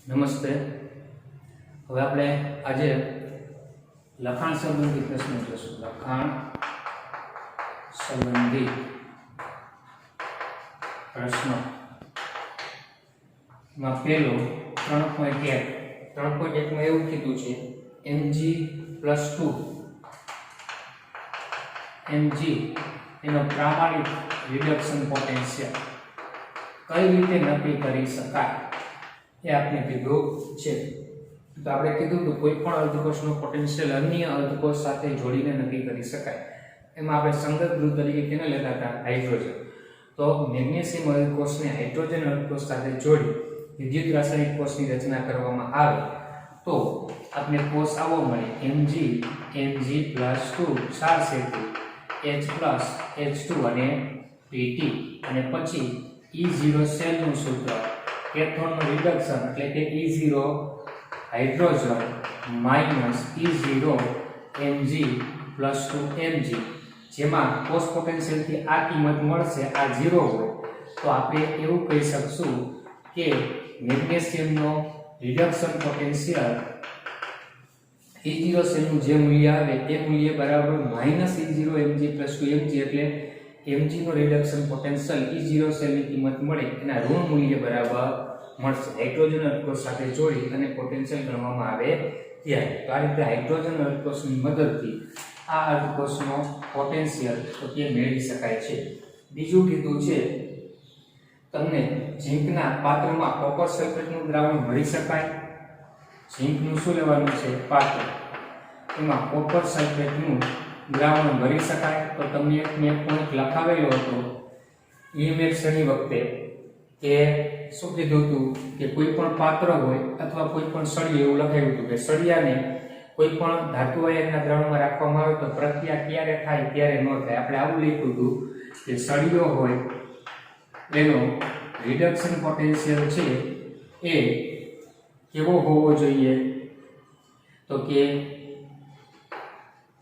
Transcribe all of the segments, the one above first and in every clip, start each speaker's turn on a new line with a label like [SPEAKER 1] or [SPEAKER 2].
[SPEAKER 1] નમસ્તે. હવે આપણે આજે લખાણ સંબંધી પ્રશ્નો જોશું. લખાણ સંબંધી પ્રશ્નો માં પહેલો 3.1 માં એવું કીધું છે Mg+2 Mg એનો પ્રામાણિક રિડક્શન પોટેન્શિયલ કઈ રીતે નક્કી કરી શકાય એ આપણે કીધું છે. તો આપણે કીધું કે કોઈ પણ અર્ધકોષનો પોટેન્શિયલ અન્ય અર્ધકોષ સાથે જોડીને નક્કી કરી શકાય. એમાં આપણે સંગત ધ્રુવ તરીકે કેને લેતા હતા? હાઇડ્રોજન. તો મેગ્નેશિયમ અર્ધકોષને હાઇડ્રોજન અર્ધકોષ સાથે જોડી વિદ્યુત રાસાયણિક કોષની રચના કરવામાં આવે તો આપણે કોષ આવો મળે Mg+2 ક્ષાર સેતુ H+H2 અને Pt અને પછી E0 સેલનું સૂત્ર કેથોડનું રિડક્શન એટલે કે E0 hydrogen E0 Mg+2 Mg, જેમાં કોષ પોટેન્શિયલથી આ કિંમત મળશે, આ 0 હોય તો આપણે એવું કહી શકશું કે મેગ્નેશિયમનો રિડક્શન પોટેન્શિયલ E0 સેલનું જે મૂલ્ય આવે તે મૂલ્ય બરાબર -E0 Mg+2 Mg, એટલે Mg નો રિડક્શન પોટેન્શિયલ E0 સેલની કિંમત મળે એના ઋણ મૂલ્ય બરાબર મળશે હાઇડ્રોજન અર્ધકોષ સાથે જોડી અને પોટેન્શિયલ ગણવામાં આવે ત્યારે. તો આ રીતે હાઇડ્રોજન અર્ધકોષની મદદથી આ અર્ધકોષનો પોટેન્શિયલ તો તે મેળવી શકાય છે. બીજું કીધું છે તમને ઝીંકના પાત્રમાં કોપર સલ્ફેટનું દ્રાવણ ભરી શકાય. ઝીંકનું શું લેવાનું છે? પાત્ર. એમાં કોપર સલ્ફેટનું દ્રાવણ ભરી શકાય. તો તમને મેં પોઈન્ટ લખાવેલો હતો EMF શ્રેણી વખતે કે શું કીધું હતું કે કોઈ પણ પાત્ર હોય અથવા કોઈ પણ સળિયું, એવું લખાયું હતું કે સળિયાને કોઈ પણ ધાતુ આયનના દ્રાવણમાં રાખવામાં આવે તો પ્રક્રિયા ક્યારે થાય ત્યારે ન થાય. આપણે આવું લખ્યું હતું કે સળિયો હોય એનો રિડક્શન પોટેન્શિયલ છે એ કેવો હોવો જોઈએ? તો કે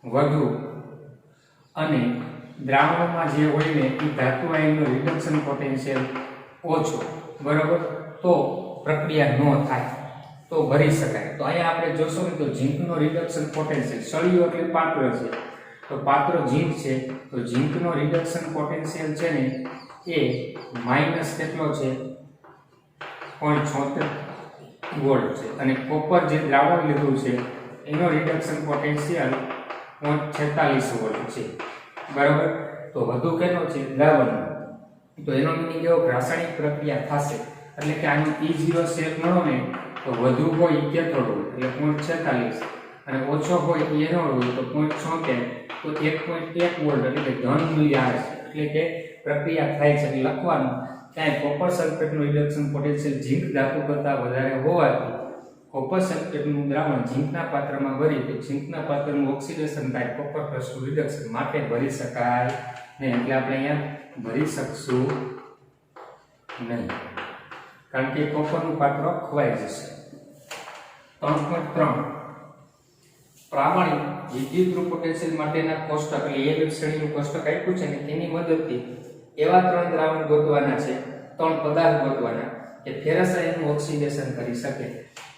[SPEAKER 1] વધુ, અને દ્રાવણમાં જે હોય ને એ ધાતુ આયનનો રિડક્શન પોટેન્શિયલ ઓછો, બરાબર, તો પ્રક્રિયા ન થાય તો ભરી શકાય. તો અહીંયા આપણે જોશું ને તો ઝીંકનો રિડક્શન પોટેન્શિયલ, સળિયો એટલે પાત્ર છે તો પાત્ર ઝીંક છે તો ઝીંકનો રિડક્શન પોટેન્શિયલ છે ને એ માઈનસ કેટલો છે? 0.76 વોલ્ટ છે. અને કોપર જે દ્રાવણ લીધું છે એનો રિડક્શન પોટેન્શિયલ 0.46 વોલ્ટ છે, બરાબર. તો વધુ કેનો છે? દ્રાવણનો. તો એનો મીનિંગ એવો રાસાયણિક પ્રક્રિયા થશે એટલે કે આનું E0 સેલ ગણો ને તો વધુ હોય એ કેથોડ હોય એટલે 0.46 અને ઓછો હોય એ એનોડ હોય તો 0.76, તો 1.1 વોલ્ટ એટલે કે ધન મૂલ્ય આવે છે. એટલે કે પ્રક્રિયા થાય છે. એટલે લખવાનું ત્યાં કોપર સલ્ફેટનું રિડક્શન પોટેન્શિયલ ઝીંક ધાતુ કરતાં વધારે હોવાથી કોપર સલ્ફેટનું દ્રાવણ ઝીંકના પાત્રમાં ભરી તો ઝીંકના પાત્રનું ઓક્સિડેશન થાય, કોપર પ્લસનું રિડક્શન માટે ભરી શકાય નહીં. એટલે આપણે અહીંયા ભરી શકશું નહીં કારણ કે કોપરનું પાત્ર ખવાઈ જશે. 3.3 પ્રામાણિક વિદ્યુતરૂપ પોટેન્શિયલ માટેના કોષ્ટક એટલે EMF શ્રેણીનું કોષ્ટક આપ્યું છે ને તેની મદદથી એવા 3 દ્રાવણ ગોતવાના છે, 3 પદાર્થ ગોતવાના કે ફેરસ આયનનું ઓક્સિડેશન કરી શકે.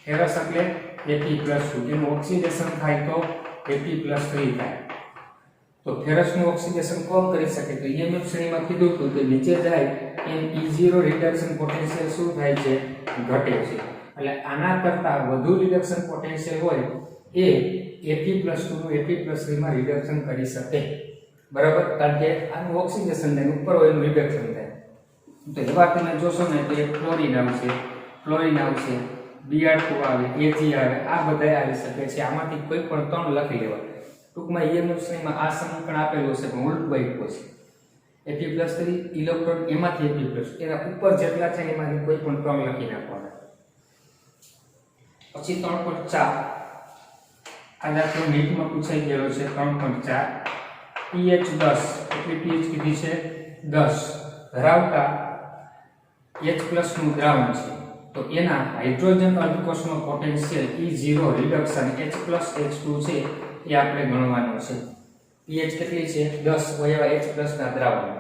[SPEAKER 1] ફેરસ એટલે Fe+2, એનું ઓક્સિડેશન થાય તો Fe+3 થાય. તો ફેરસનું ઓક્સિડેશન કોણ કરી શકે? તો EMF શ્રેણીમાં કીધું હતું કે નીચે જાય એમ E0 રિડક્શન પોટેન્શિયલ શું થાય છે? ઘટે છે. એટલે આના કરતાં વધુ રિડક્શન પોટેન્શિયલ હોય એ Fe+2 નું Fe+3 માં રિડક્શન કરી શકે, બરાબર, કારણ કે આનું ઓક્સિડેશન થાય, ઉપર હોય એનું રિડક્શન થાય. તો એવા તમે જોશો ને તો એક ક્લોરીન આવશે, Br2 આવે, Ag આવે, આ બધા આવી શકે છે. આમાંથી કોઈ પણ 3 લખી લેવા. ટૂંકમાં EMF શ્રેણીમાં આ સમીકરણ આપેલું છે પણ ઉલટ બાજુ છે. Fe+3 ઇલેક્ટ્રોન એમાંથી Fe+, એના ઉપર જેટલા છે એમાંથી કોઈ પણ 3 લખી નાખવાના. પછી 3.4 આ દાખલો નીટમાં પૂછાઈ ગયેલો છે. 3.4 pH 10 એટલે pH કીધી છે 10 ધરાવતા H+ નું દ્રાવણ છે તો એના hydrogen અર્ધકોષનો potential E0 reduction H+H2 છે એ આપણે ગણવાનું છે. pH કેટલી છે? 10 હોય એવા H+ ના દ્રાવણ.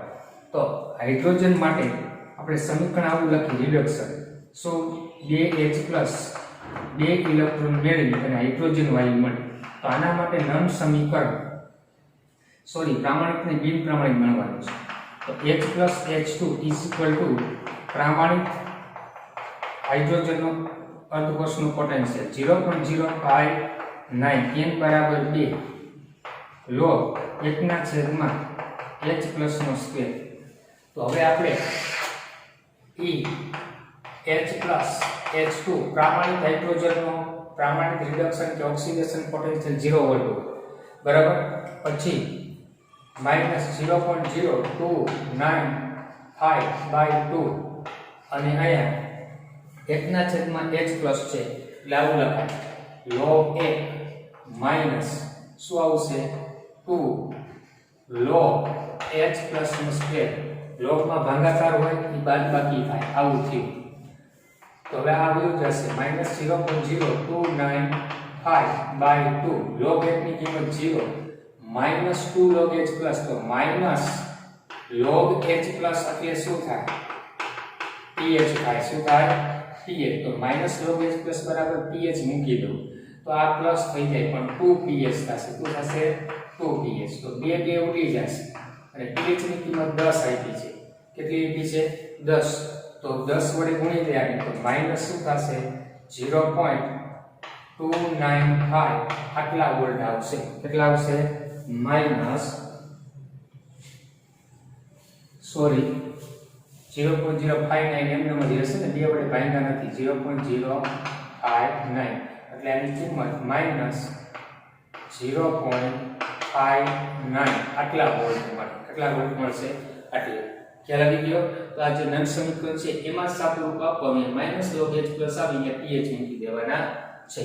[SPEAKER 1] તો હાઇડ્રોજન માટે આપણે સમીકરણ આવું લખી રિડક્શન. સો 2H પ્લસ 2 ઇલેક્ટ્રોન મેળવી અને હાઇડ્રોજન વાયુ મળે. તો આના માટે નન સમીકરણ પ્રામાણિક અને બિન પ્રામાણિક ગણવાનું છે. તો H plus H2 is equal to પ્રામાણિક હાઇડ્રોજનનો અર્ધકોષનું પોટેન્શિયલ 0.059 n બરાબર 2 log 1/h plus નો સ્ક્વેર. તો હવે આપણે H plus H2 પ્રામાણિક હાઇડ્રોજનનો પ્રામાણિક રિડક્શન કે ઓક્સિડેશન પોટેન્શિયલ 0 વોલ્ટ બરાબર. પછી -0.0295/2 અને અહીંયા 1/h પ્લસ છે એટલે આવું લખાય log 1 માઈનસ શું આવશે 2 log h પ્લસ નો સ્ક્વેર. log માં ભાગાકાર હોય એ બાદબાકી થાય આવું થયું. તો હવે આ આવ્યું જશે -0.0295/2 log 1 ની કિંમત 0 માઈનસ 2 log h પ્લસ. તો માઈનસ log h પ્લસ એટલે શું થાય ph થાય. શું થાય ph. તો માઈનસ log h પ્લસ બરાબર ph મૂકી દઉં તો આ પ્લસ થઈ જાય પણ 2ph થશે. શું થશે 2ph. તો 2 ઉડી જશે અને pH ની કિંમત 10 આપી છે. કેટલી આપી છે 10. તો 10 વડે ગુણી દેવાની તો માઈનસ શું થશે 0.295 આટલા વોલ્ટ આવશે. કેટલા આવશે માઈનસ 0.059 એમને મળી હશે ને 2 વડે ભાગ્યા નથી 0.059 એટલે આની કિંમત માઈનસ 0.59 આટલા વોલ્ટ મળે. કેટલા વોલ્ટ મળશે આટલા. ખ્યાલ આવી ગયો. તો આ જે નન સમીકરણ છે એમાં સાપરૂપ આપવાનું માઈનસ log h પ્લસ આવીને pH મૂકી દેવાના છે.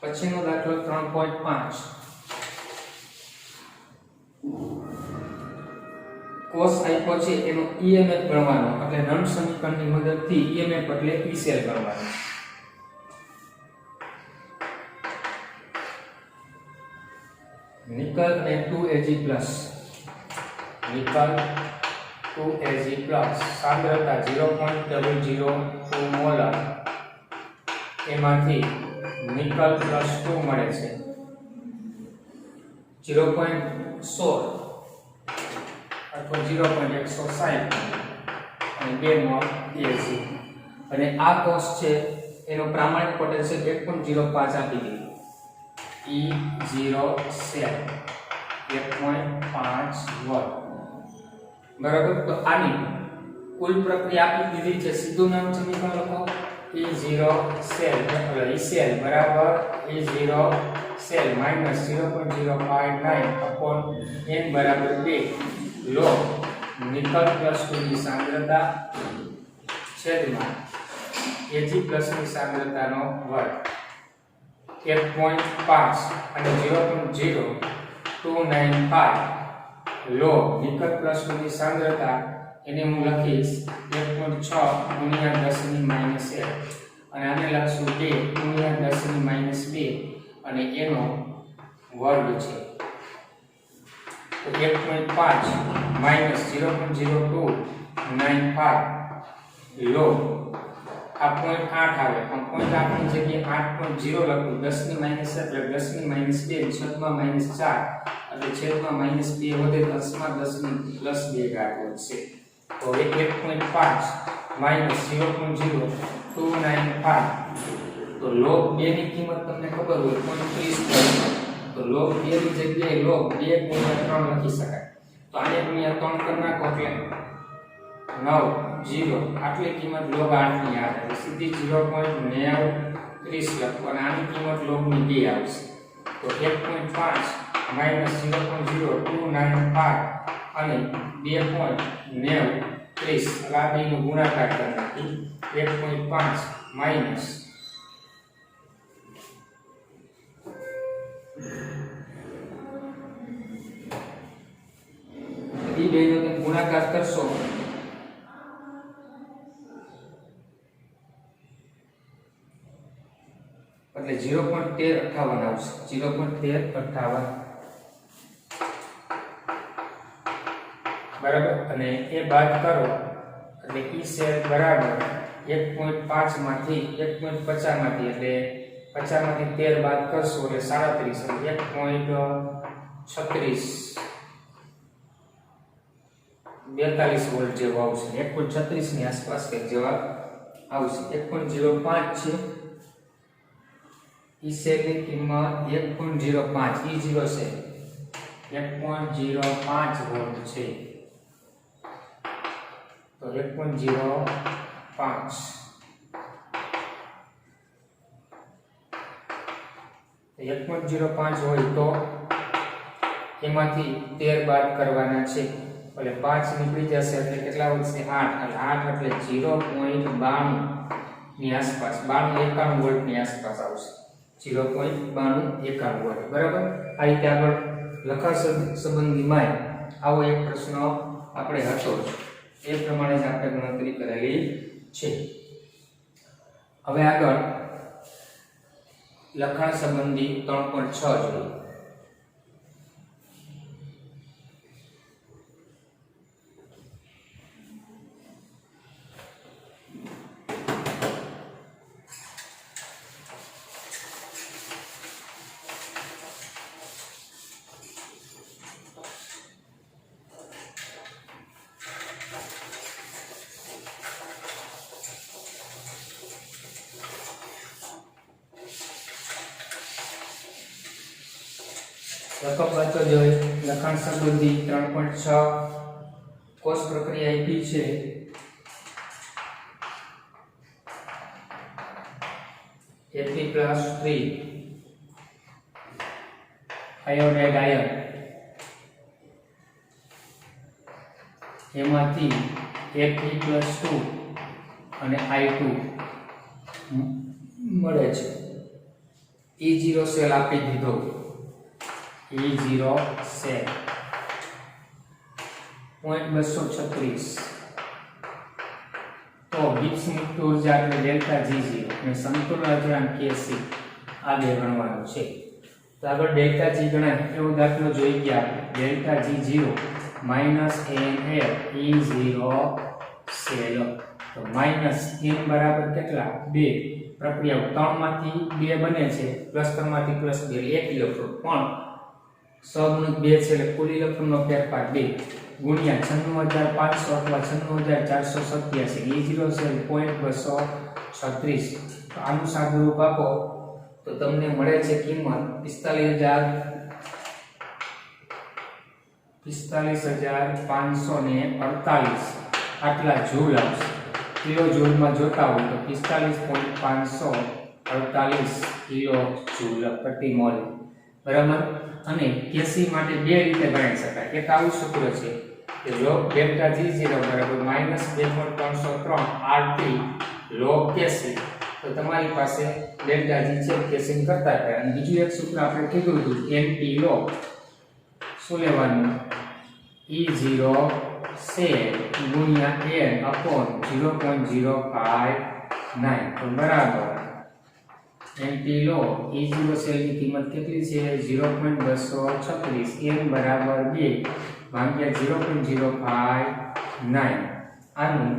[SPEAKER 1] પછીનો દાખલો 3.5 કોસ આપ્યો છે એનો EMF ગણવાનો એટલે નન સમીકરણની મદદથી EMF એટલે E સેલ ગણવાનો. નિકલ અને 2Ag નિકલ 2Ag સાંદ્રતા 0.002 મોલર એમાંથી નિકલ પ્લસ 2 મળે છે 0.16 અથવા 0.160 અને 2 મોલ Ag. અને આ કોષ છે એનો પ્રામાણિક પોટેન્શિયલ 1.05 આપી દીધું. E0 સેલ 1.5 વોલ્ટ બરાબર. તો આની કુલ પ્રક્રિયા આપી દીધી છે. સીધું નામ સમીકરણ લખો E0 સેલ એટલે E સેલ બરાબર E0 સેલ માઈનસ 0.059 n બરાબર 2 log નિકલ પ્લસ 2 ની સાંદ્રતા છેદમાં Ag પ્લસ ની સાંદ્રતાનો વર્ગ 1.5 અને 0.0295 log નિકલ પ્લસ 2 ની સાંદ્રતા એને હું લખીશ 1.6 ગુણ્યા 10 ની માઈનસ 1 અને આને લખશું 2 ગુણ્યા 10 ની માઈનસ 2 અને એનો વર્ગ છે. તો 1.5 માઈનસ 0.0295 log આ 0.8 આવે પણ 0.8 ની જગ્યાએ 8.0 લખું 10 ની માઈનસ એટલે 10 ની માઈનસ 2 છેદમાં માઈનસ 4 એટલે છેદમાં માઈનસ 2 વધે તો 10 માં 10 ની પ્લસ 2 ઘાત વધશે. તો 1.5 માઈનસ 0.0295 તો log 2 ની કિંમત તમને ખબર હોય 0.30 તો log 2 ની જગ્યાએ log 2 ગુણ્યા 3 લખી શકાય. તો આને ગુણ્યા 3 કરી નાખો એટલે 9 0 આટલી કિંમત log 8 ની આવે એટલે સીધી 0.930 લખો અને આની કિંમત log ની 2 આવશે. તો 1.5 માઈનસ 0.0295 અને 2.930 આ બેનો ગુણાકાર કરી નાખી 1.5 માઈનસ ઈ બેનો તમે ગુણાકાર કરશો એટલે 0.1358 આવશે. 0.1358 બરાબર. અને એ બાદ કરો એટલે E સેલ બરાબર 1.5 માંથી 1.50 માંથી એટલે 50 માંથી 13 બાદ કરશો એટલે 37 1.36 42 વોલ્ટ જેવો આવશે 1.36 ની આસપાસ કંઈક જવાબ આવશે 1.05 છે ઈ સેલની કિંમત 1.05 ઈ 0 સેલ 1.05 વોલ્ટ છે તો 1.05 1.05 હોય તો એમાંથી 13 બાદ કરવાના છે એટલે 5 નીકળી જશે એટલે કેટલા વધશે 8 એટલે 8 એટલે 0.92 ની આસપાસ 92 વોલ્ટ ની આસપાસ આવશે 0.92 વોલ્ટ બરાબર આ રીતે આગળ લખાણ સંબંધીમાં આવો એક પ્રશ્ન આપણે હતો એ પ્રમાણે જ આપણે ગણતરી કરેલી છે હવે આગળ લખાણ સંબંધી 3.6 જોઈએ રકમ વાંચો જોઈએ લખાણ સંબંધી 3.6 કોષ પ્રક્રિયા આપી છે Fe+3 આયોડાઇડ આયન એમાંથી Fe+2 અને I2 મળે છે E0 સેલ આપી દીધો E0 સેલ 0.236 તો ગિબ્સ મુક્ત ઊર્જા એટલે ડેલ્ટા G0 અને સંતુલન અચળાંક Kc આ બે ગણવાનું છે તો આગળ ડેલ્ટા G ગણાય એવો દાખલો જોઈ ગયા delta G0 minus NL E0 cell તો માઈનસ n બરાબર કેટલા 2 પ્રક્રિયા 3 માંથી 2 બને છે પ્લસ 3 માંથી પ્લસ 2 1 ઇલેક્ટ્રોન પણ સહગુણક 2 છે એટલે કુલ ઇલેક્ટ્રોનનો ફેરફાર 2 ગુણ્યા 96500 અથવા 96487 E0 સેલ 0.236 તો આનું સાદુરૂપ આપો તો તમને મળે છે કિંમત 45548 આટલા જૂલ આવશે કિલો જૂલમાં જોતા હોય તો 45.548 કિલો જૂલ પ્રતિ મોલ બરાબર અને Kc માટે બે રીતે ગણી શકાય એક આવું સૂત્ર છે કે જો ડેલ્ટા G0 બરાબર -2.303 RT log Kc તો તમારી પાસે ડેલ્ટા G છે Kc કરતા થાય અને બીજું એક સૂત્ર આપણે કીધું હતું NT log શું લેવાનું E0 સેલ ગુણ્યા n upon 0.059 તો બરાબર NT log E0 સેલની કિંમત કેટલી છે 0.236 n બરાબર 2 ભાગ્યા 0.059 આનું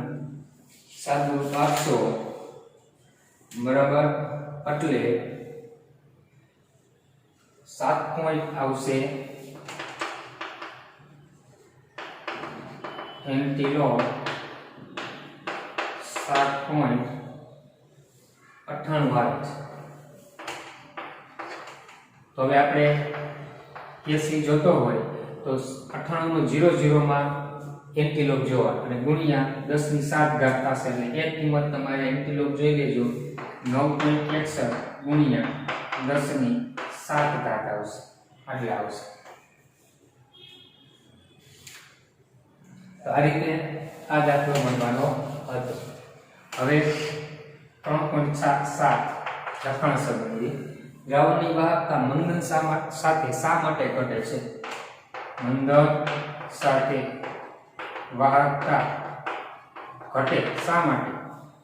[SPEAKER 1] સાદુરૂપ આપશો બરાબર એટલે 7 પોઈન્ટ આવશે NT log 7.98 આવે છે તો હવે આપણે Kc જોતો હોય તો 98 નો 00 માં NT log જોવા અને ગુણ્યા 10 ની 7 ઘાત થશે એટલે એક કિંમત તમારે NT log જોઈ લેજો 9.61 ગુણ્યા 10 ની 7 ઘાત આવશે એટલે આવશે તો આ રીતે આ દાખલો મળવાનો હતો હવે 3.7 લખાણ સંબંધી દ્રાવણની વાહકતા મંદન સાથે શા માટે ઘટે છે મંદન સાથે વાહકતા ઘટે શા માટે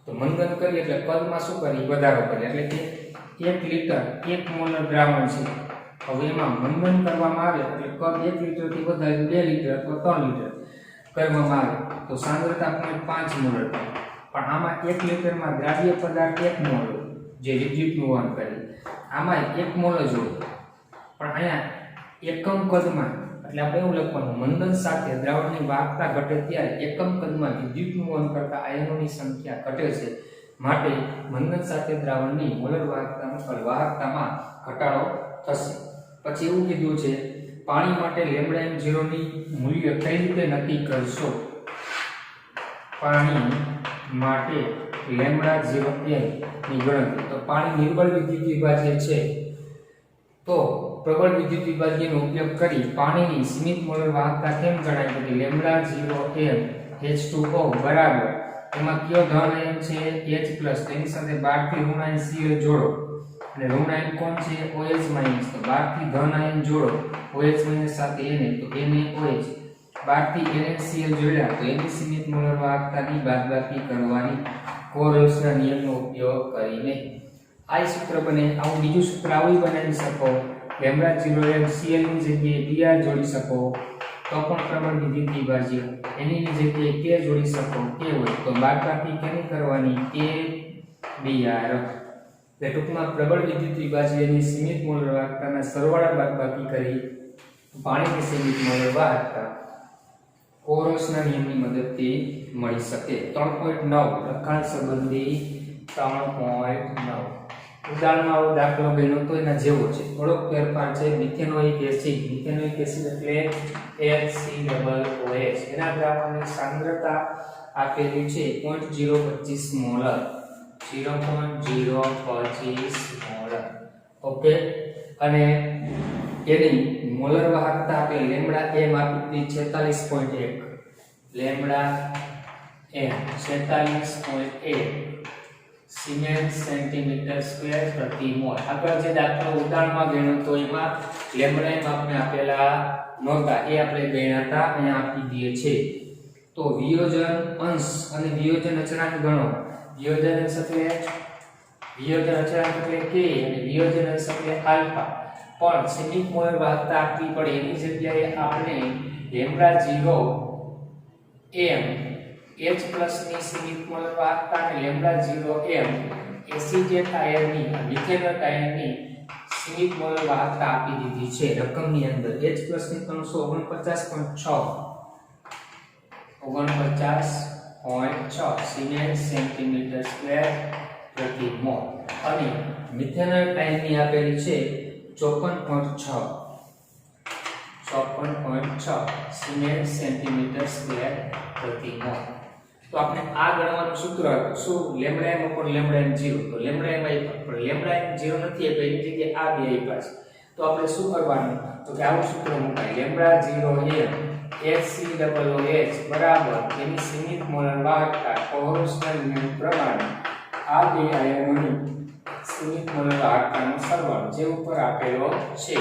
[SPEAKER 1] તો મંદન કરીએ એટલે કદમાં શું કરીએ વધારો કરીએ એટલે કે 1 લિટર 1 મોલર દ્રાવણ છે હવે એમાં મંદન કરવામાં આવે એટલે કદ 1 લિટરથી વધારે 2 લિટર અથવા 3 લિટર કરવામાં આવે તો સાંદ્રતા 0.5 મોલર થાય પણ આમાં 1 લિટરમાં દ્રાવ્ય પદાર્થ 1 મોલ જે વિદ્યુતનું વહન કરે, આમાં 1 મોલ જ હોય. પણ અહીંયા એકમ કદમાં એટલે આપણે એવું લખવાનું મંદન સાથે દ્રાવણની વાહકતા ઘટે ત્યારે એકમ કદમાં વિદ્યુતનું વહન કરતા આયનોની સંખ્યા ઘટે છે. માટે મંદન સાથે દ્રાવણની મોલર વાહકતામાં ઘટાડો થશે. પછી એવું કીધું છે પાણી માટે લેમ્બડા m0 ની મૂલ્ય કઈ રીતે નક્કી કરશો? પાણી માટે લેમ્બડા 0 m ની ગણતરી. તો પાણી નિર્બળ વિદ્યુત વિભાજ્ય છે, તો પ્રબળ વિદ્યુત વિભાજ્યનો ઉપયોગ કરી પાણીની સીમિત મોલર વાહકતા કેમ ગણાય? તો લેમ્બડા 0 m H2O બરાબર એમાં કયો ધન આયન છે? H+, તેની સાથે 12 થી ઋણ આયન Cl જોડો અને ઋણ આયન કોણ છે? OH-, તો 12 થી ધન આયન જોડો OH- સાથે Na, તો NaOH. 12 થી NaCl જોડ્યા તો એની સીમિત મોલર વાહકતાની બાદબાકી કરવાની કોરલ્સના નિયમનો ઉપયોગ કરીને. આ સૂત્ર બને. આવું બીજું સૂત્ર આવું બનાવી શકો. લેમ્બડા 0 m Cl ની જગ્યાએ Br જોડી શકો તો પણ પ્રબળ વિદ્યુત વિભાજ્ય. એની જગ્યાએ K જોડી શકો, K હોય તો બાદબાકી કેની કરવાની? K Br. એટલે ટૂંકમાં પ્રબળ વિદ્યુત વિભાજ્યની સીમિત મોલર વાહકતાના સરવાળા બાદબાકી કરી પાણીની સીમિત મોલર વાહકતા કોરલ્સના નિયમની મદદથી મળી શકે. 3.9 લખાણ સંબંધી 3.9 ઉદાહરણમાં આવો દાખલો ગણ્યો તો એના જેવો છે, થોડોક ફેરફાર છે. મિથેનોઇક એસિડ એટલે HCOOH, એના દ્રાવણની સાંદ્રતા આપેલી છે 0.025 મોલર. 0.025 મોલર. ઓકે, અને એની મોલર વાહકતા આપણે લેમ્બડા m આપી 46.1. Lambda m 46.1 siemens centimetre square પ્રતિ મોલ. આગળ જે દાખલો ઉદાહરણમાં ગણ્યો તો એમાં લેમ્બડા m આપણે આપેલા નહોતા, એ આપણે ગણ્યા હતા, અહીંયા આપી દઈએ છે. તો વિયોજન અંશ અને વિયોજન અચળાંક ગણો. વિયોજન અંશ એટલે અચળાંક એટલે k અને વિયોજન અંશ એટલે આલ્ફા. પણ સીમિત મોલર વાહકતા આપવી પડે એની જગ્યાએ આપણે લેમ્બડા 0 m H+ ની સીમિત મોલર વાહકતા અને લેમ્બડા 0 m એસિટેટ આયનની મિથેનોઇક આયનની સીમિત મોલર વાહકતા આપી દીધી છે રકમની અંદર. H+ ની 349.6 સિમેન્સ સેન્ટીમીટર સ્ક્વેર પ્રતિ મોલ અને મિથેનોઇક આયનની આપેલી છે 54.6 સિમેન્સ સેન્ટીમીટર સ્ક્વેર પ્રતિ મોલ. તો આપણે આ ગણવાનું સૂત્ર હતું શું? લેમ્બડા m ઉપર લેમ્બડા m 0. તો લેમ્બડા m આપ્યા પણ લેમ્બડા m 0 નથી આપ્યા, એની જગ્યાએ આ બે આપ્યા છે. તો આપણે શું કરવાનું? તો કે આવું સૂત્ર મુકાય. લેમ્બડા 0 m HCOOH બરાબર એની સીમિત મોલર વાહકતા કોરલ્સના નિયમ પ્રમાણે આ બે આયનોની સીમિત મોલર વાહકતાનો સરવાળો જે ઉપર આપેલો છે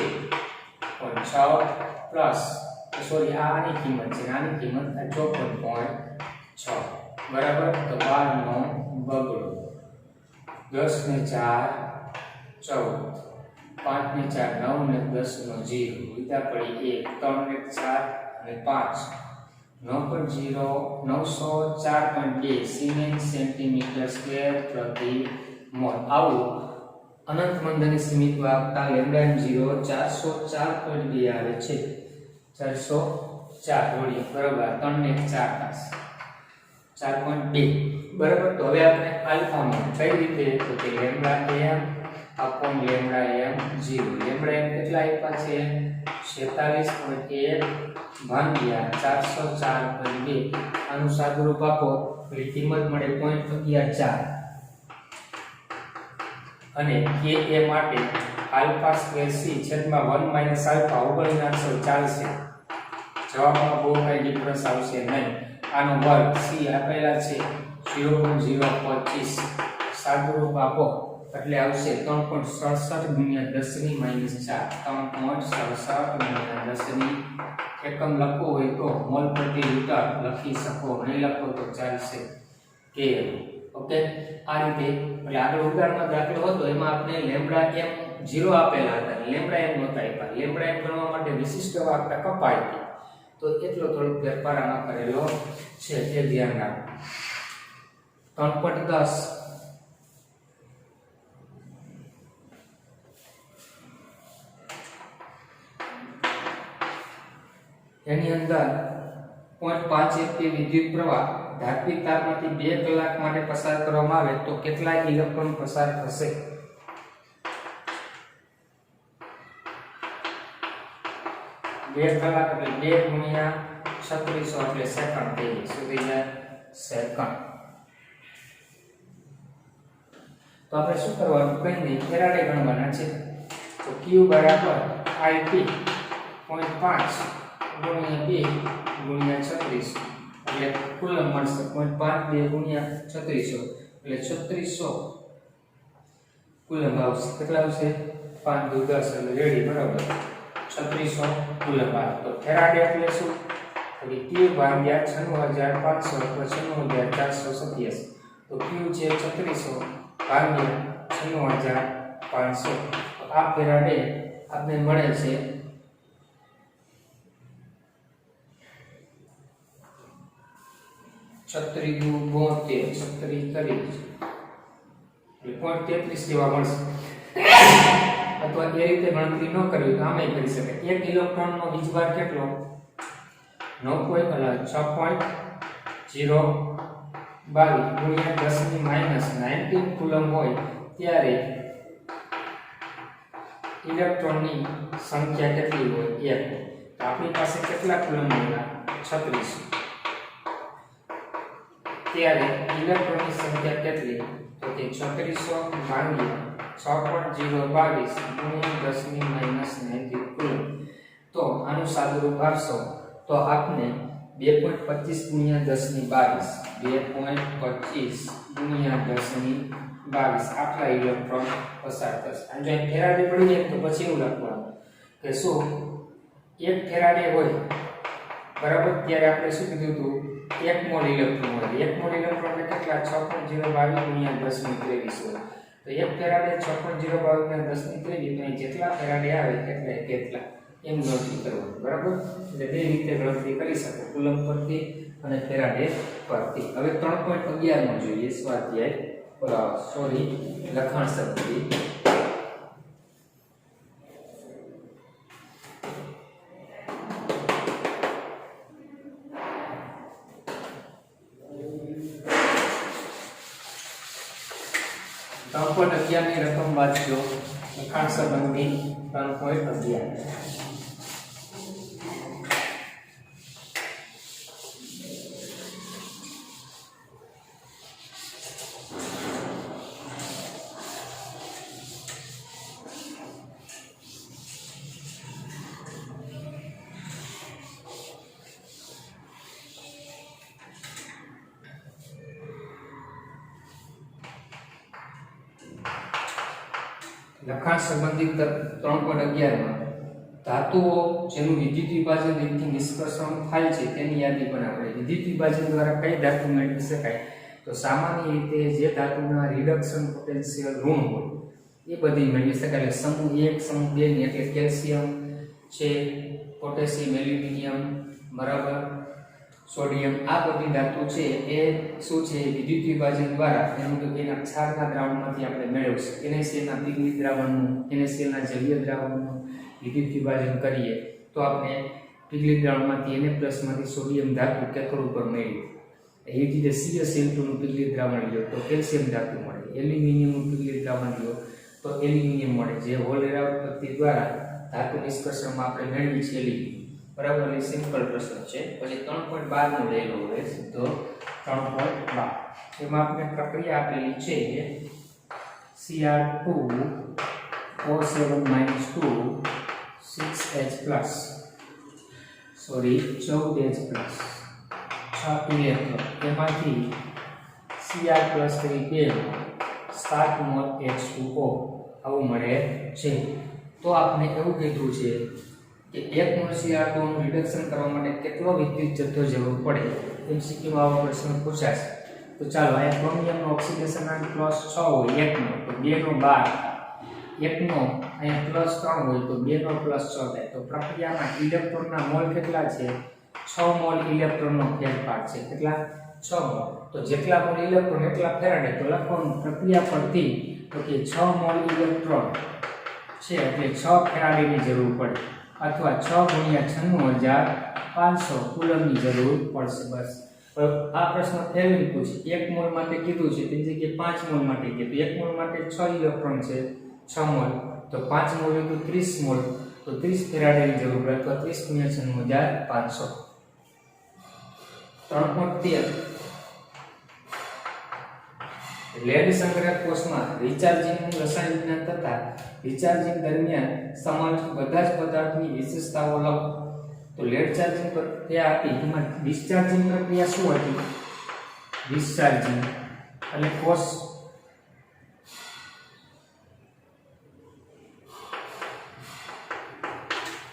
[SPEAKER 1] 6 પ્લસ આની કિંમત છે, આની કિંમત 54.6 બરાબર. તો 12 નો બગડો, 10 ને 4 14, 5 ને 4 9 ને 10 નો 0 ઉલટા પડી 1, 3 ને 4 અને 5 9.0 904.2 સિમેન્સ સેન્ટીમીટર સ્ક્વેર પ્રતિ મોલ. આવું અનંત મંદની સીમિત વાહકતા લેમ્બડા m0 404.2 આવે છે. 404 જોડીએ બરાબર 3 ને 4 4.2 બરાબર. તો હવે આપણે આલ્ફા માં કઈ રીતે? તો કે lambda m upon lambda m0. Lambda m કેટલા આપ્યા છે? 46.1 ભાગ્યા 404.2. આનું સાદુરૂપ આપો એટલે કિંમત મળે 0.114 અને કે એ માટે આલ્ફા સ્ક્વેર c છેદમાં 1 માઈનસ આલ્ફા ઉકેલી નાખશો ચાલશે. જવાબમાં બહુ કઈ ડિફરન્સ આવશે નહીં. આનો વર્ગ c આપેલા છે 0.025 સાદુરૂપ આપો એટલે આવશે 3.67 ગુણ્યા 10 ની માઈનસ 4. 3.67 ગુણ્યા 10 ની એકમ લખવો હોય તો મોલ પ્રતિ લિટર લખી શકો, નહીં લખો તો ચાલશે કે. ઓકે, આ રીતે. એટલે આગળ ઉદાહરણમાં દાખલો હતો એમાં આપણે લેમ્બડા m 0 આપેલા હતા, લેમ્બડા m નહોતા આપ્યા. લેમ્બડા m ગણવા માટે વિશિષ્ટ વાહકતા કપાઈ ગઈ, તો એટલો થોડો ફેરફાર આમાં કરેલો છે, એ ધ્યાન રાખો. 3.10 એની અંદર 0.5 એમ્પીયર વિદ્યુત પ્રવાહ ધાત્વિક તારમાંથી 2 કલાક માટે પસાર કરવામાં આવે તો કેટલા ઇલેક્ટ્રોન પસાર થશે? 2 કલાક એટલે 2 ગુણ્યા 3600 એટલે સેકન્ડ થઈ જાય. શું થઈ જાય? સેકન્ડ. તો આપણે શું કરવાનું? કંઈ નહીં, ફેરાડે ગણવાના છે. તો Q બરાબર IT 0.5 ગુણ્યા 2 ગુણ્યા 3600 એટલે કુલમ મળશે 0.5 2 ગુણ્યા 3600 એટલે 3600 કુલમ આવશે. કેટલા આવશે? 5 દુ 10 એટલે રેડી બરાબર 3600 કુલમ આવે. તો ફેરાડે એટલે શું? તો Q ભાગ્યા 96500 એટલે 96487. તો Q છે 3600 ભાગ્યા 96500. તો આ ફેરાડે આપણે મળે છે 36 દુ 72 36 30 એટલે 0.33 જેવા મળશે. અથવા એ રીતે ગણતરી ન કરવી તો આમે કરી શકાય. એક ઇલેક્ટ્રોનનો વીજભાર કેટલો? 6.022 ગુણ્યા 10 ની માઈનસ 19 કુલમ હોય ત્યારે ઇલેક્ટ્રોનની સંખ્યા કેટલી હોય? 1. તો આપણી પાસે કેટલા કુલમ મળ્યા? 36. ત્યારે ઇલેક્ટ્રોનની સંખ્યા કેટલી? તો કે 3600 ભાગ્યા 6.022 ગુણ્યા 10 ની માઈનસ 19 કુલમ. તો આનું સાદુરૂપ આપશો તો આપને 2.25 ગુણ્યા 10 ની 22 2.25 ગુણ્યા 10 ની 22 આટલા ઇલેક્ટ્રોન પસાર થશે. અને જો ફેરાડે પડી જાય તો પછી એવું લખવાનું કે શું 1 ફેરાડે હોય બરાબર ત્યારે આપણે શું કીધું હતું? 1 મોલ ઇલેક્ટ્રોન હોય. 1 મોલ ઇલેક્ટ્રોન એટલે કેટલા? 6.022 ગુણ્યા 10 ની 23 હોય. તો 1 ફેરાડે 6.022 ગુણ્યા 10 ની 23 તો જેટલા ફેરાડે આવે કેટલા એમ ગણતરી કરવાની બરાબર. એટલે બે રીતે ગણતરી કરી શકો, કુલમ પરથી અને ફેરાડે પરથી. હવે 3.11 માં જોઈએ સ્વાધ્યાય લખાણ શક્તિ. ની રકમ વાંચજો. લખાણ સંબંધી 3.11 લખાણ સંબંધિત 3.11 માં ધાતુઓ જેનું વિદ્યુત વિભાજન રીતથી નિષ્કર્ષણ થાય છે તેની યાદી બનાવો. વિદ્યુત વિભાજન દ્વારા કઈ ધાતુ મેળવી શકાય? તો સામાન્ય રીતે જે ધાતુના રિડક્શન પોટેન્શિયલ ઋણ હોય એ બધી મેળવી શકાય. એટલે સમૂહ 1 સમૂહ 2 ની એટલે કેલ્શિયમ છે, પોટેશિયમ, એલ્યુમિનિયમ બરાબર, સોડિયમ, આ બધી ધાતુ છે એ શું છે? વિદ્યુત વિભાજન દ્વારા એના ક્ષારના દ્રાવણમાંથી આપણે મેળવશું. NaClના પીગળી દ્રાવણનું, NaClના જલીય દ્રાવણનું વિદ્યુત વિભાજન કરીએ તો આપણે પીગળી દ્રાવણમાંથી Na+ માંથી સોડિયમ ધાતુ કેથોડ ઉપર મેળવીએ. એ જ રીતે CaCl2 નું પીગળી દ્રાવણ લ્યો તો કેલ્શિયમ ધાતુ મળે. એલ્યુમિનિયમનું પીગળી દ્રાવણ લ્યો તો એલ્યુમિનિયમ મળે. જે હોલ પદ્ધતિ દ્વારા ધાતુ નિષ્કર્ષણમાં આપણે મેળવી છે એલ્યુમિનિયમ બરાબર. એ સિમ્પલ પ્રશ્ન છે. પછી 3.12 નો લઈ લો. હવે સીધો 3.12 એમાં આપણે પ્રક્રિયા આપેલી છે Cr2 O7-2 6H+, 14H+, 6 electron. એમાંથી Cr+ તરીકે 7 મોલ H2O આવું મળે છે. તો આપણે એવું કીધું છે કે 1 મોલ Cr2 નું રિડક્શન કરવા માટે કેટલો વિદ્યુત જથ્થો જરૂર પડે? MCQ માં આવો પ્રશ્ન પૂછાશે. તો ચાલો, અહીંયા ક્રોમિયમનો ઓક્સિડેશન આંક +6 હોય 1 નો તો 2 નો 12, 1 નો અહીંયા +3 હોય તો 2 નો +6 થાય. તો પ્રક્રિયામાં ઇલેક્ટ્રોનના મોલ કેટલા છે? 6 મોલ ઇલેક્ટ્રોનનો ફેરફાર છે. કેટલા? 6 મોલ. તો જેટલા મોલ ઇલેક્ટ્રોન એટલા ફેરાડે, તો લખવાનું પ્રક્રિયા પરથી તો કે 6 મોલ ઇલેક્ટ્રોન છે એટલે 6 ફેરાડેની જરૂર પડે, અથવા 6 × 96,500 કુલમની જરૂર પડશે. બસ આ પ્રશ્ન ફેરવી પૂછે 1 મોલ માટે કીધું છે તેની જગ્યાએ 5 મોલ માટે કીધું. 1 મોલ માટે 6 ઇલેક્ટ્રોન છે, 6 મોલ, તો 5 મોલ તો 30 મોલ, તો 30 ફેરાડેની જરૂર પડે, અથવા 30 × 96,500. 3.13 લેડ સંગ્રહક કોષમાં રિચાર્જિંગ રસાયણ વિજ્ઞાન તથા રિચાર્જિંગ દરમિયાન સમાવિષ્ટ બધા જ પદાર્થની વિશેષતાઓ લખો. તો લેડ ચાર્જિંગ પ્રક્રિયા હતી, એમાં ડિસ્ચાર્જિંગ પ્રક્રિયા શું હતી? ડિસ્ચાર્જિંગ એટલે કોષ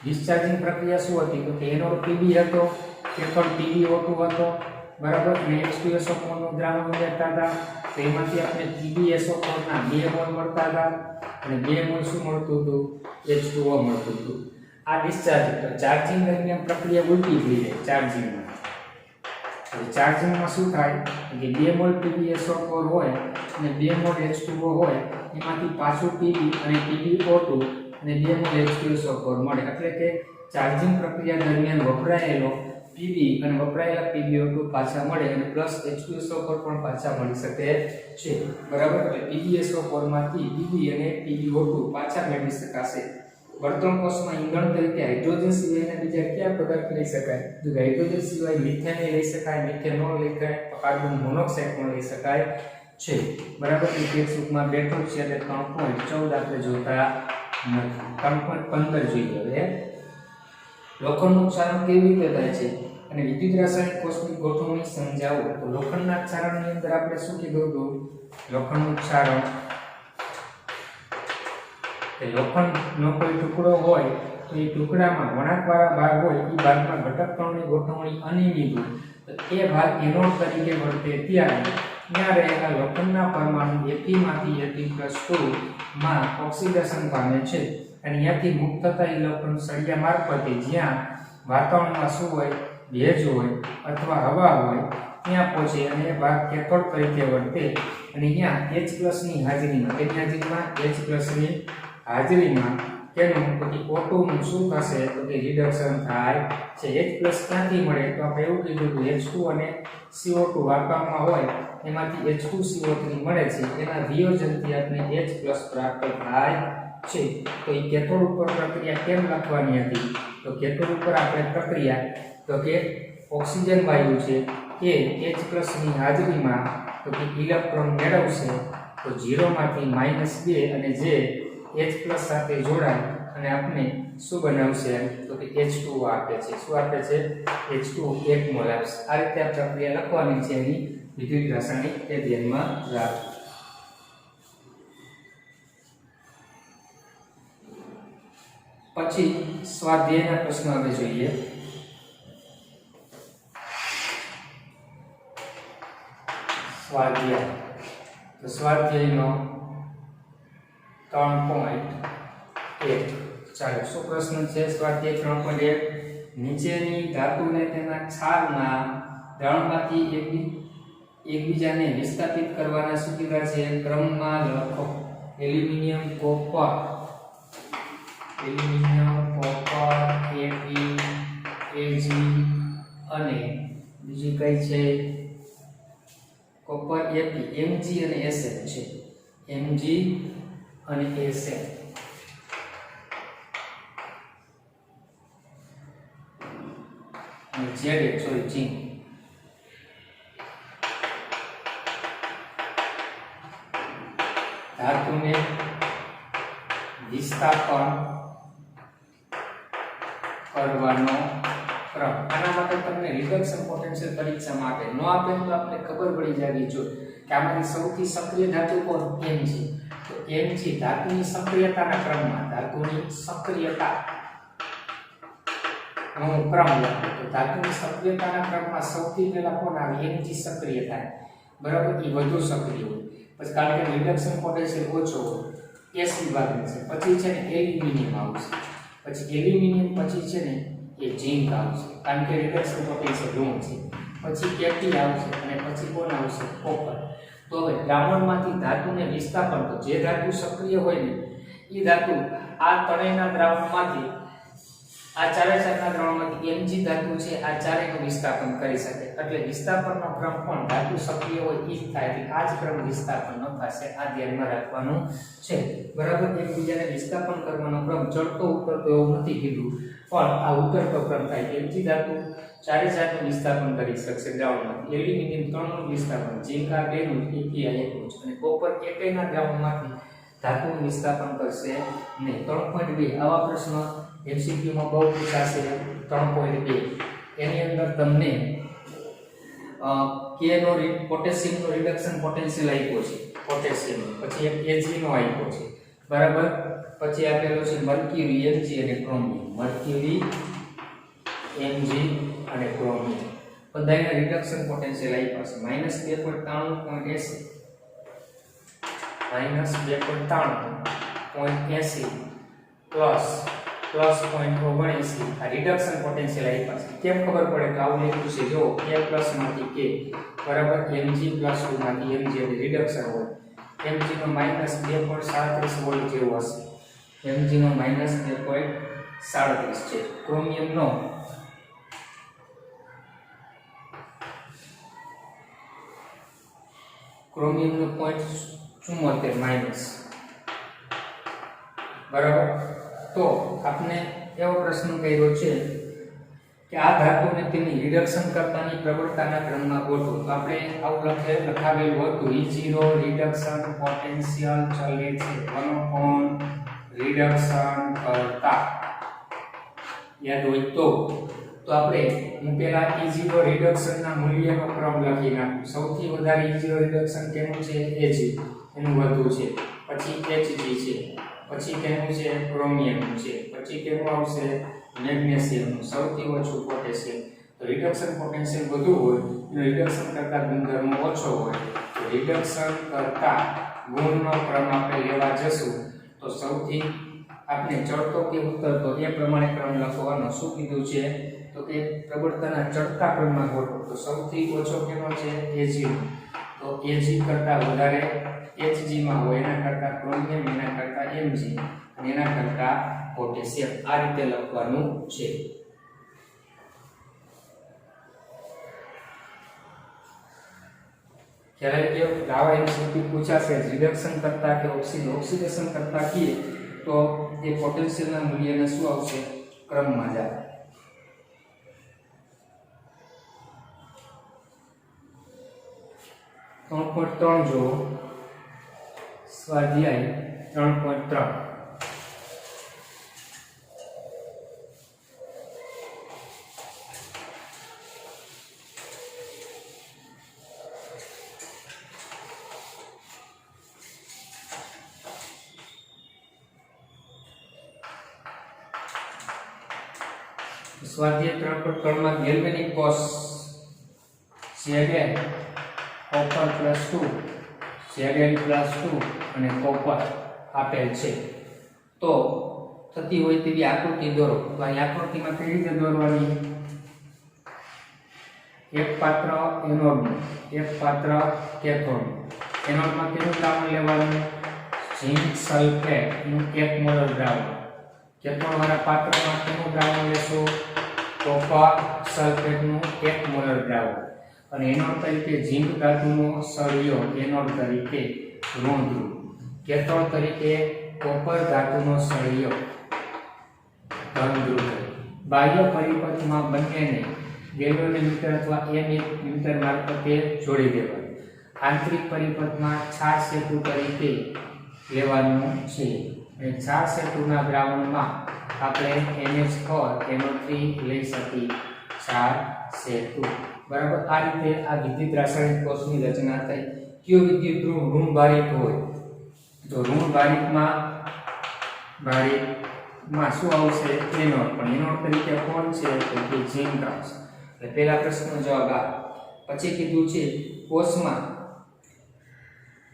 [SPEAKER 1] ડિસ્ચાર્જિંગ પ્રક્રિયા શું હતી? તો કે એનોડ પીબી હતો, કેથોડ PbO2 હતો, બરાબર, અને H2SO4 નું દ્રાવણ ઉમેરતા હતા. તો એમાંથી આપણે PbSO4 ના 2 મોલ મળતા હતા, અને 2 મોલ શું મળતું હતું? H2O મળતું હતું. આ ડિસ્ચાર્જ. તો ચાર્જિંગ દરમિયાન પ્રક્રિયા ઉલટી થઈ જાય ચાર્જિંગમાં. તો ચાર્જિંગમાં શું થાય કે 2 મોલ PbSO4 હોય અને 2 મોલ H2O હોય, એમાંથી પાછું Pb અને PbO2 અને 2 મોલ H2SO4 મળે. એટલે કે ચાર્જિંગ પ્રક્રિયા દરમિયાન વપરાયેલો Pb અને વપરાયેલા PbO2 પાછા મળે, અને પ્લસ H2SO4 પણ પાછા મળી શકે છે. બરાબર, એટલે PbSO4 માંથી Pb અને PbO2 પાછા મેળવી શકાશે. વર્તણ કોષમાં ઈંધણ તરીકે હાઇડ્રોજન સિવાયના બીજા કયા પદાર્થ લઈ શકાય? તો હાઇડ્રોજન સિવાય મિથેન લઈ શકાય, મિથેનોલ લઈ શકાય, કાર્બન મોનોક્સાઇડ પણ લઈ શકાય છે. બરાબર, એ ટેક્સ્ટબુકમાં બેઠું છે એટલે 3.14 આપણે જોતા નથી. 3.15 જોઈએ. હવે લોખંડનું ક્ષારણ કેવી રીતે થાય છે અને વિદ્યુત રાસાયણિક કોષની ગોઠવણી સમજાવો. તો લોખંડના ક્ષારણની અંદર આપણે શું કીધું હતું? લોખંડનું ક્ષારણ કે લોખંડનો કોઈ ટુકડો હોય તો એ ટુકડામાં વળાંકવાળા ભાગ હોય, એ ભાગમાં ઘટક કણોની ગોઠવણી અનિયમિત હોય, તો એ ભાગ એનોડ તરીકે વર્તે ત્યારે ત્યાં રહેલા લોખંડના પરમાણુ Fe માંથી Fe+2 માં ઓક્સિડેશન પામે છે, અને ત્યાંથી મુક્ત થતા ઇલેક્ટ્રોન સળિયા મારફતે જ્યાં વાતાવરણમાં શું હોય? ભેજ હોય અથવા હવા હોય ત્યાં પહોંચે, અને એ ભાગ કેથોડ તરીકે વર્તે, અને ત્યાં H+ ની હાજરીમાં કેનું તો O2 નું શું થશે? તો કે રિડક્શન થાય છે. H+ ક્યાંથી મળે? તો આપણે એવું કીધું કે H2 અને CO2 વાતાવરણમાં હોય એમાંથી H2CO3 મળે છે, એના વિયોજનથી આપણે H+ પ્રાપ્ત થાય છે. તો એ કેથોડ ઉપર પ્રક્રિયા કેમ લખવાની હતી? તો કેથોડ ઉપર આપણે પ્રક્રિયા તો કે ઓક્સિજન વાયુ છે કે H+ ની હાજરીમાં તો કે ઇલેક્ટ્રોન મેળવશે, તો 0 માંથી -2, અને જે H+ સાથે જોડાય અને આપણે શું બનાવશે? તો કે H2O આપે છે. શું આપે છે? H2O 1 મોલ આપશે. આ રીતે આ પ્રક્રિયા લખવાની છે, એની વિદ્યુત રાસાયણિક એ ધ્યાનમાં રાખો. પછી સ્વાધ્યાયના પ્રશ્નો હવે જોઈએ. સ્વાધ્યાય. તો સ્વાધ્યાયનો 3.1. ચાલો, શું પ્રશ્ન છે? સ્વાધ્યાય 3.1. નીચેની ધાતુને તેના ક્ષારના દ્રાવણમાંથી એકબીજાને વિસ્થાપિત કરવાના શું કીધા છે? ક્રમમાં લખો. એલ્યુમિનિયમ, કોપર, Fe, Ag અને બીજી કઈ છે? કોપર, Fe, Mg અને Sn છે. Mg અને Sn. અને Zn, સોરી, ઝીંક. ધાતુને વિસ્થાપન કરવાનો ક્રમ. આના માટે તમને રિડક્શન પોટેન્શિયલ પરીક્ષામાં આપે, ન આપે તો આપણે ખબર પડી જાય જો કે આમાંથી સૌથી સક્રિય ધાતુ કોણ? Mg. તો Mg ધાતુની સક્રિયતાના ક્રમમાં, ધાતુની સક્રિયતા નો ક્રમ લખો. તો ધાતુની સક્રિયતાના ક્રમમાં સૌથી પહેલા કોણ આવે? Mg સક્રિય થાય. બરાબર, એ વધુ સક્રિય હોય. પછી કારણ કે રિડક્શન પોટેન્શિયલ ઓછો હોય, S વિભાગનું છે. પછી છે ને એલ્યુમિનિયમ આવશે. પછી એલ્યુમિનિયમ પછી છે ને એ ઝીંક આવશે, કારણ કે રિડક્શન પોટેન્શિયલ ઋણ છે. પછી Fe આવશે અને પછી કોણ આવશે કોપર. તો હવે દ્રાવણમાંથી ધાતુને વિસ્થાપન, તો જે ધાતુ સક્રિય હોય ને એ ધાતુ આ ત્રણેયના દ્રાવણમાંથી આ ચારે ચારના દ્રાવણમાંથી Mg ધાતુ છે આ ચારેયનું વિસ્થાપન કરી શકે. એટલે વિસ્થાપનનો ક્રમ પણ ધાતુ સક્રિય હોય એ જ થાય, એટલે આ જ ક્રમ વિસ્થાપનનો થશે. આ ધ્યાનમાં રાખવાનું છે. બરાબર. એકબીજાને વિસ્થાપન કરવાનો ક્રમ ચડતો ઉતરતો એવું નથી કીધું, પણ આ ઉતરતો ક્રમ થાય. Mg ધાતુ ચારે ચારનું વિસ્થાપન કરી શકશે દ્રાવણમાંથી. એલ્યુમિનિયમ 3નું વિસ્થાપન, ઝીંક આ 2નું, Fe આ 1નું છે, અને કોપર એકેયના દ્રાવણમાંથી ધાતુનું વિસ્થાપન કરશે નહીં. 3.2 આવા પ્રશ્ન MCQ માં બહુ પૂછાશે. 3.2 એની અંદર તમને K નો પોટેશિયમ નો રિડક્શન પોટેન્શિયલ આપ્યો છે, પોટેશિયમ. પછી એક Ag નો આપ્યો છે. બરાબર. પછી આપેલો છે મર્ક્યુરી, Mg અને ક્રોમિયમ. મર્ક્યુરી, Mg અને ક્રોમિયમ બધાના રિડક્શન પોટેન્શિયલ આપ્યા છે. -2.93.80 પ્લસ 0.79 આ રિડક્શન પોટેન્શિયલ આપ્યા છે. કેમ ખબર પડે તો આવું લખ્યું છે જો K પ્લસ માંથી K બરાબર Mg પ્લસ 2 માંથી Mg એટલે રિડક્શન હોય. Mg નો -2.37 વોલ્ટ જેવો હશે. Mg નો -2.37 છે. ક્રોમિયમ નો ક્રોમિયમ નો 0.74 માઈનસ. બરાબર. તો આપણે એવો પ્રશ્ન કર્યો છે કે આ ધાતુને તેની રિડક્શન કરતાની પ્રબળતાના ક્રમમાં ગોઠવો. તો આપણે આવું લખાવેલું હતું E0 રિડક્શન પોટેન્શિયલ ચલે છે 1 રિડક્શન કરતા. યાદ હોય તો આપણે હું પહેલા E0 રિડક્શનના મૂલ્યનો ક્રમ લખી નાખું. સૌથી વધારે E0 રિડક્શન કેનું છે? Ag એનું વધુ છે. પછી Hg છે. પછી કેનું છે? ક્રોમિયમ છે. પછી કેવું આવશે? મેગ્નેશિયમ. સૌથી ઓછું પોટેશિયમ. તો રિડક્શન પોટેન્શિયલ વધુ હોય એનો રિડક્શન કરતા ગુણધર્મ ઓછો હોય. તો રિડક્શન કરતા ગુણનો ક્રમ આપણે લેવા જશું તો સૌથી આપણે ચડતો કે ઉતરતો એ પ્રમાણે ક્રમ લખવાનો. શું કીધું છે? તો કે પ્રબળતાના ચડતા ક્રમમાં ગોઠવો. તો સૌથી ઓછો કેનો છે? Ag. તો Ag કરતા વધારે Hg માં હોય, એના કરતા ક્રોમિયમ, એના કરતા Mg અને એના કરતા પોટેશિયમ. આ રીતે લખવાનું છે. ખ્યાલ કે આવા MCQ પૂછાશે રિડક્શન કરતા કે ઓક્સિડેશન કરતા કીએ તો એ પોટેન્શિયલના મૂલ્યને શું આવશે? ક્રમમાં જાય. જો સ્વાધ્યાય 3.3 સ્વાધ્યાય 3.3 માં ગેલ્વેનિક કોષ Zn કોપર +2 Zn +2 અને કોપર આપેલ છે. તો થતી હોય તેવી આકૃતિ દોરો. તો આ આકૃતિમાં કઈ રીતે દોરવાની? એક પાત્ર એનોડનું, એક પાત્ર કેથોડનું. એનોડમાં કેવું દ્રાવણ લેવાનું? ઝિંક સલ્ફેટ નું 1 મોલ દ્રાવણ. કેથોડ વાળા પાત્રમાં કેવું દ્રાવણ લેશું? કોપર સલ્ફેટ નું 1 મોલ દ્રાવણ. અને એનોડ તરીકે ઝિંક ધાતુનો સળિયો એનોડ તરીકે ઋણ ધ્રુવ. કેથોડ તરીકે કોપર ધાતુનો સળિયો ધન ધ્રુવ. બાહ્ય પરિપથમાં બંનેને ગેલ્વેનોમીટર અથવા એમીટર મારફતે જોડી દેવાનું. આંતરિક પરિપથમાં છાશ સેતુ તરીકે લેવાનું છે. અને છાશ સેતુના દ્રાવણમાં આપણે NH4 NO3 લઈ શકીએ. છાશ સેતુ. બરાબર. આ રીતે આ વિદ્યુત રાસાયણિક કોષની રચના થઈ. કયો વિદ્યુત ધ્રુવ ઋણ ભારિત હોય? તો ઋણ ભારિતમાં શું આવશે? એનોડ. પણ એનોડ તરીકે કોણ છે? તો કે ઝિંક આવશે. એટલે પહેલા પ્રશ્નનો જવાબ આ. પછી કીધું છે કોષમાં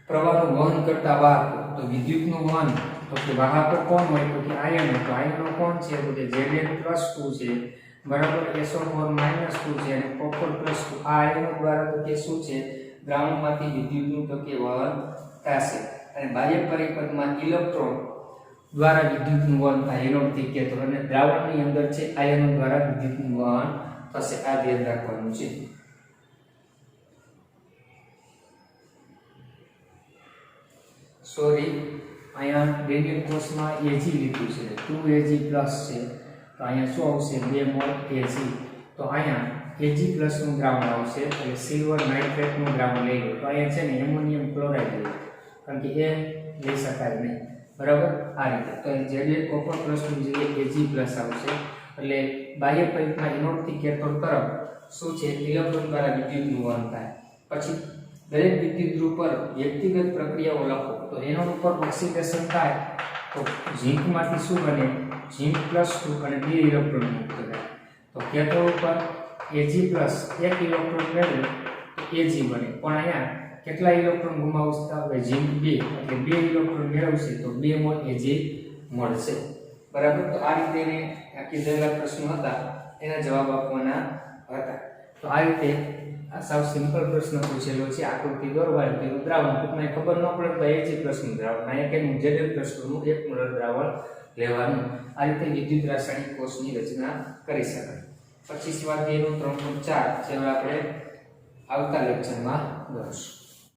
[SPEAKER 1] પ્રવાહનું વહન કરતા વાહકો. તો વિદ્યુતનું વહન તો કે વાહકો કોણ હોય? તો કે આયનો. તો આયનો કોણ છે? તો કે Zn +2 છે બરાબર SO4 -2 છે અને કોપર +2 આ આયનો દ્વારા તો કે શું છે દ્રાવણમાંથી વિદ્યુતનું તો કે વહન થશે અને બાહ્ય પરિપથમાં ઇલેક્ટ્રોન દ્વારા વિદ્યુતનું વહન થાય એનો અર્થ કે તો અને દ્રાવણની અંદર છે આયનો દ્વારા વિદ્યુતનું વહન થશે આ ધ્યાન રાખવાનું છે સોરી અહીંયા રેડિયલ કોર્સમાં Ag લીધું છે 2Ag પ્લસ છે તો અહીંયા શું આવશે 2 મોલ Ag તો અહીંયા Ag પ્લસ નું દ્રાવણ આવશે એટલે સિલ્વર નાઇટ્રેટ નું દ્રાવણ લઈ લો તો અહીંયા છે ને એમોનિયમ ક્લોરાઇડ લે કારણ કે એ લઈ શકાય નહીં બરાબર આ રીતે તો Zn કોપર પ્લસ નું જગ્યાએ Ag પ્લસ આવશે એટલે બાહ્ય પરિપથમાં એનોડથી કેથોડ તરફ શું છે ઇલેક્ટ્રોન દ્વારા વિદ્યુતનું વહન થાય પછી દરેક વિદ્યુત ધ્રુવ પર વ્યક્તિગત પ્રક્રિયાઓ લખો તો એનોડ ઉપર ઓક્સિડેશન થાય તો ઝિંકમાંથી શું બને ઝિંક +2 અને 2 ઇલેક્ટ્રોન મુક્ત થાય તો કેથોડ ઉપર Ag પ્લસ 1 ઇલેક્ટ્રોન મેળવે તો Ag બને પણ અહીંયા કેટલા ઇલેક્ટ્રોન ગુમાવતા હોય ઝિંક 2 એટલે 2 ઇલેક્ટ્રોન મેળવશે તો 2 મોલ Ag મળશે બરાબર તો આ રીતે એને કીધેલા પ્રશ્નો હતા એના જવાબ આપવાના હતા તો આ રીતે આ સાવ સિમ્પલ પ્રશ્ન પૂછેલો છે આકૃતિ દોરવાય તો દ્રાવણ ટૂંકમાં ખબર ન પડે તો Ag નું દ્રાવણ અહીંયા કે Zn નું 1 મોલર દ્રાવણ લેવાનું આ રીતે વિદ્યુત રાસાયણિક કોષની રચના કરી શકાય પછી સ્વાધ્યાયનું 3.4 જે આપણે આવતા લેક્ચરમાં જોઈશું